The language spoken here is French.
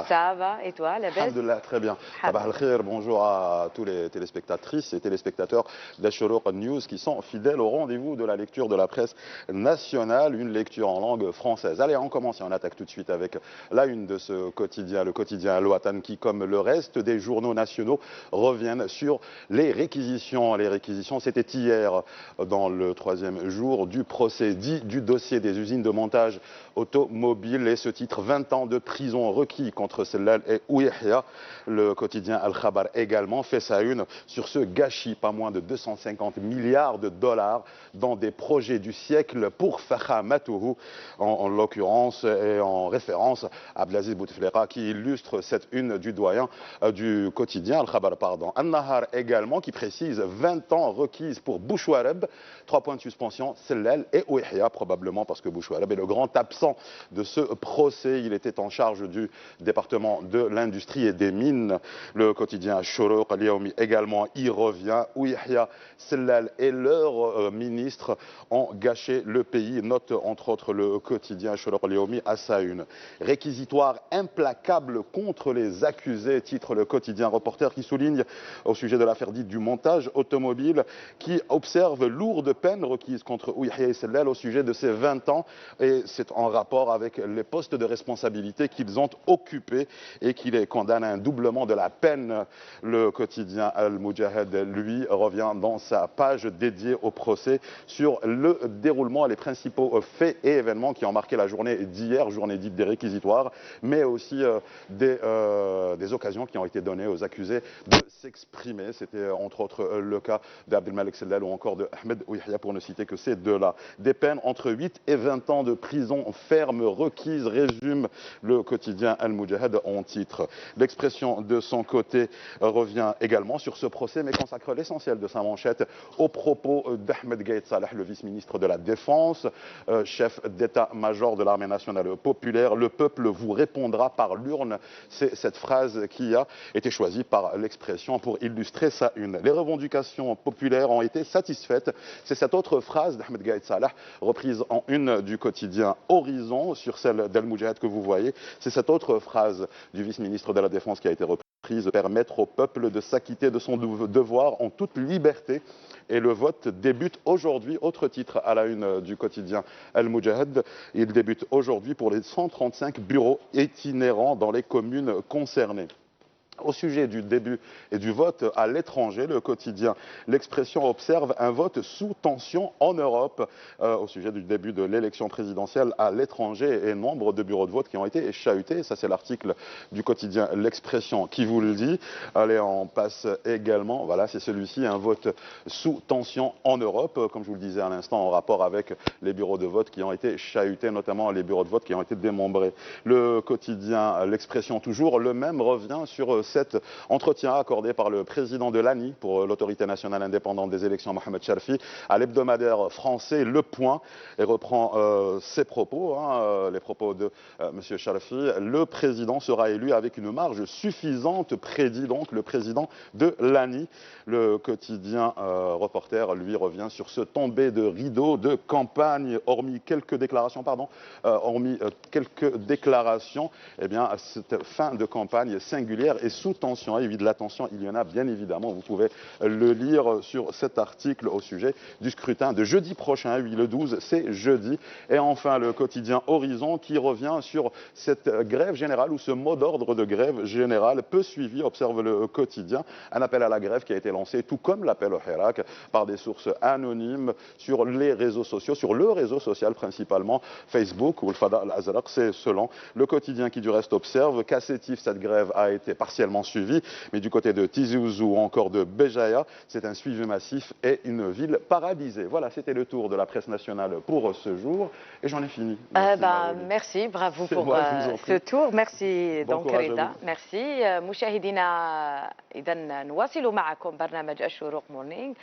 Sabah. Ça va, et toi, la belle? Alhamdulillah, très bien. Sabah al-Khair, bonjour à tous les téléspectatrices et téléspectateurs d'Ash-Shuruq News qui sont fidèles au rendez-vous de la lecture de la presse nationale, une lecture en langue française. Allez, on commence et on attaque tout de suite avec la une de ce quotidien, le quotidien Al-Watan qui, comme le reste des journaux nationaux, reviennent sur les réquisitions. Les réquisitions, c'était hier dans le troisième jour du procès dit du dossier des usines de montage automobile et ce titre 20 ans de prison requis contre Sellal et Ouihia. Le quotidien Al-Khabar également fait sa une sur ce gâchis, pas moins de 250 milliards de dollars dans des projets du siècle pour Fakhamatuhu, en l'occurrence et en référence à Abdelaziz Bouteflika qui illustre cette une du doyen du quotidien Al-Khabar, pardon. An-Nahar également qui précise 20 ans requises pour Bouchouareb, 3 points de suspension, Sellal et Ouihia, probablement parce que Bouchouareb est le grand absent de ce procès. Il était en charge du département de l'industrie et des mines. Le quotidien Shuruq Al-Yawmi également y revient. Ouihia, Sellal et leurs ministres ont gâché le pays. Note entre autres le quotidien Shuruq Al-Yawmi à sa une. Réquisitoire implacable contre les accusés, titre le quotidien Reporter qui souligne au sujet de l'affaire dite du montage automobile qui observe lourde peine requise contre Ouihia et Sellal au sujet de ces 20 ans et c'est en rapport avec les postes de responsabilité qu'ils ont occupés et qui les condamne à un doublement de la peine. Le quotidien Al-Mujahed, lui, revient dans sa page dédiée au procès sur le déroulement, les principaux faits et événements qui ont marqué la journée d'hier, journée dite des réquisitoires, mais aussi des occasions qui ont été données aux accusés de s'exprimer. C'était entre autres le cas d'Abdelmalek Sellal ou encore de Ahmed Ouihia, pour ne citer que ces deux-là. Des peines entre 8 et 20 ans de prison ferme requise, résume le quotidien Al-Mujahed en titre. L'expression de son côté revient également sur ce procès, mais consacre l'essentiel de sa manchette aux propos d'Ahmed Gaïd Salah, le vice-ministre de la Défense, chef d'état-major de l'armée nationale populaire. Le peuple vous répondra par l'urne. C'est cette phrase qui a été choisie par l'expression pour illustrer sa une. Les revendications populaires ont été satisfaites. C'est cette autre phrase d'Ahmed Gaïd Salah, reprise en une du quotidien Horizon, sur celle d'Al-Mujahed que vous voyez. C'est cette autre phrase du vice-ministre de la Défense qui a été reprise: permettre au peuple de s'acquitter de son devoir en toute liberté. Et le vote débute aujourd'hui. Autre titre à la une du quotidien Al-Mujahed. Il débute aujourd'hui pour les 135 bureaux itinérants dans les communes concernées. Au sujet du début et du vote à l'étranger, le quotidien L'Expression observe un vote sous tension en Europe au sujet du début de l'élection présidentielle à l'étranger et nombre de bureaux de vote qui ont été chahutés. Ça, c'est l'article du quotidien L'Expression qui vous le dit. Allez, on passe également, voilà, c'est celui-ci, un vote sous tension en Europe, comme je vous le disais à l'instant, en rapport avec les bureaux de vote qui ont été chahutés, notamment les bureaux de vote qui ont été démembrés. Le quotidien L'Expression, toujours le même, revient sur cet entretien accordé par le président de l'ANI pour l'autorité nationale indépendante des élections, Mohamed Sharfi, à l'hebdomadaire français Le Point, et reprend ses propos, les propos de M. Sharfi. Le président sera élu avec une marge suffisante, prédit donc le président de l'ANI. Le quotidien Reporter, lui, revient sur ce tombé de rideau de campagne, hormis quelques déclarations, eh bien, cette fin de campagne singulière et sous tension. Et oui, de la tension, il y en a bien évidemment. Vous pouvez le lire sur cet article au sujet du scrutin de jeudi prochain. Oui, le 12, c'est jeudi. Et enfin, le quotidien Horizon qui revient sur cette grève générale ou ce mot d'ordre de grève générale peu suivi, observe le quotidien. Un appel à la grève qui a été lancé, tout comme l'appel au Hirak, par des sources anonymes sur les réseaux sociaux, sur le réseau social principalement, Facebook ou le Fada al-Azraq. C'est selon le quotidien qui du reste observe qu'à Sétif, cette grève a été partiellement suivi, mais du côté de Tizi Ouzou ou encore de Béjaïa, c'est un suivi massif et une ville paralysée. Voilà, c'était le tour de la presse nationale pour ce jour et j'en ai fini. Merci, bravo pour ce tour. Merci donc Rida. Merci مشاهدينا إذا نواصل معكم برنامج الشروق مورنينج.